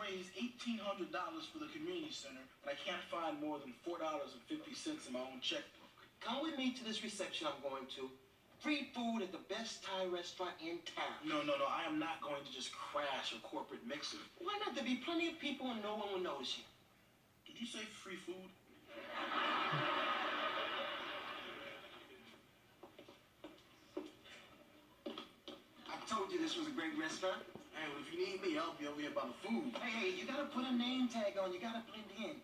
raise $1,800 for the community center, but I can't find more than $4.50 in my own checkbook. Come with me to this reception I'm going to. Free food at the best Thai restaurant in town. No. I am not going to just crash a corporate mixer. Why not? There'll be plenty of people and no one will notice you. Did you say free food? I told you this was a great restaurant. Hey, well, if you need me, I'll be over here by the food. Hey, you gotta put a name tag on. You gotta blend in.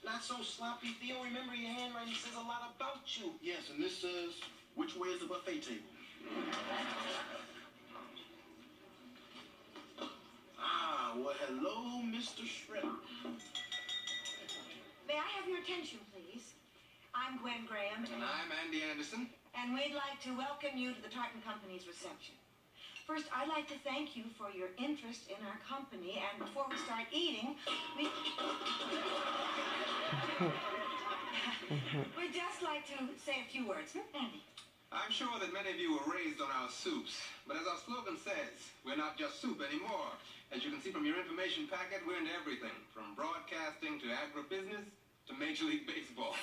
Not so sloppy, Theo. Remember, your handwriting says a lot about you. Yes, and this says, which way is the buffet table? Ah, well, hello, Mr. Shredder. May I have your attention, please? I'm Gwen Graham. And I'm Andy Anderson. And we'd like to welcome you to the Tartan Company's reception. First, I'd like to thank you for your interest in our company. And before we start eating, we'd just like to say a few words. Andy? I'm sure that many of you were raised on our soups, but as our slogan says, we're not just soup anymore. As you can see from your information packet, we're into everything, from broadcasting to agribusiness to Major League Baseball.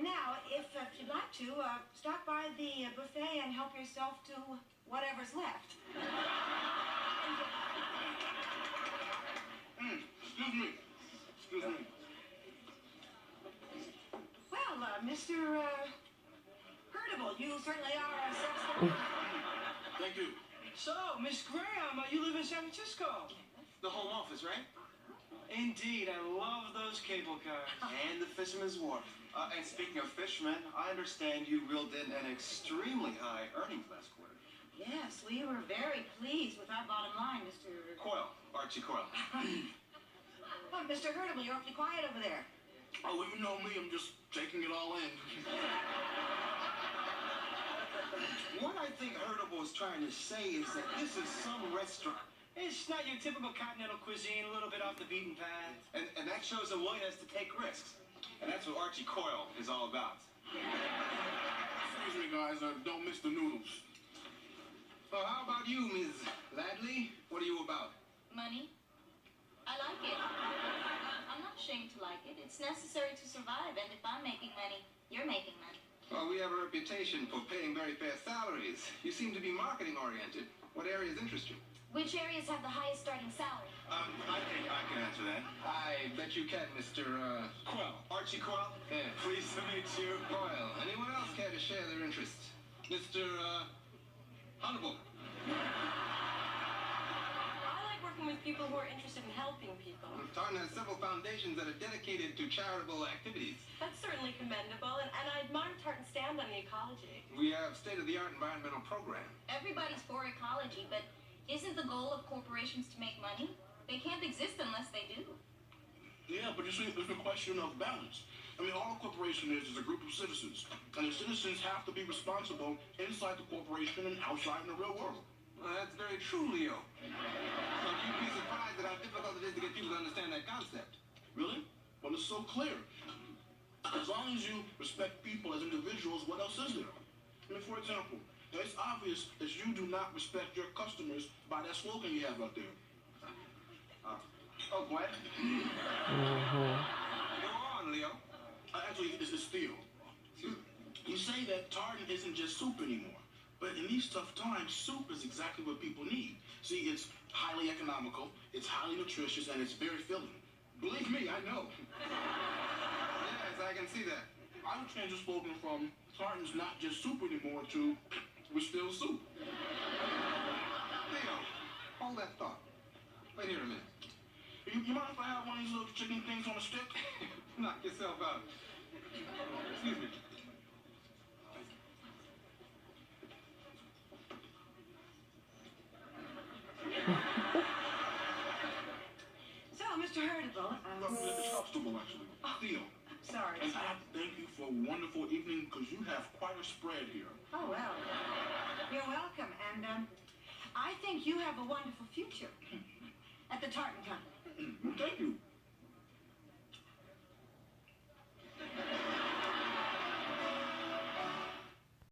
Now, if you'd like to, stop by the buffet and help yourself to whatever's left. Excuse me. Well, Mr. Hurtable, you certainly are a success. Thank you. So, Miss Graham, you live in San Francisco. The home office, right? Indeed, I love those cable cars. And the Fisherman's Wharf. And speaking of fishermen, I understand you reeled in an extremely high earnings last quarter. Yes, we were very pleased with our bottom line, Mr. Coyle, Archie Coyle. Oh, Mr. Hurtable, you're awfully quiet over there. Oh, well, you know me, I'm just taking it all in. What I think Hurtable is trying to say is that this is some restaurant. It's not your typical continental cuisine, a little bit off the beaten path. And that shows a willingness to take risks. And that's what Archie Coyle is all about. Excuse me, guys, don't miss the noodles. Well, how about you, Ms. Ladley? What are you about? Money. I like it. I'm not ashamed to like it. It's necessary to survive, and if I'm making money, you're making money. Well, we have a reputation for paying very fair salaries. You seem to be marketing-oriented. What areas interest you? Which areas have the highest starting salary? I think I can answer that. I bet you can, Mr. Coyle, Archie Coyle. Yeah. Pleased to meet you. Coyle. Anyone else care to share their interests? Mr. Hannibal. I like working with people who are interested in helping people. Tartan has several foundations that are dedicated to charitable activities. That's certainly commendable, and I admire Tartan's stand on the ecology. We have state-of-the-art environmental program. Everybody's for ecology, but isn't the goal of corporations to make money? They can't exist unless they do. Yeah, but you see, it's a question of balance. I mean, all a corporation is a group of citizens. And the citizens have to be responsible inside the corporation and outside in the real world. Well, that's very true, Leo. So you'd be surprised at how difficult it is to get people to understand that concept. Really? Well, it's so clear. As long as you respect people as individuals, what else is there? I mean, for example, it's obvious that you do not respect your customers by that slogan you have out there. Oh, Gwen? Go on, Leo. Actually, it's Theo. You say that Tartan isn't just soup anymore. But in these tough times, soup is exactly what people need. See, it's highly economical, it's highly nutritious, and it's very filling. Believe me, I know. Yes, I can see that. I would change the slogan from Tartan's not just soup anymore to we're still soup. Theo, hold that thought. Wait here a minute. You mind if I have one of these little chicken things on a stick? Knock yourself out. Excuse me. So, Mr. Hurtable, It's Huxtable, actually. Theo. sorry. And I have to thank you for a wonderful evening because you have quite a spread here. Oh, well, you're welcome. And I think you have a wonderful future at the Tartan Company. Thank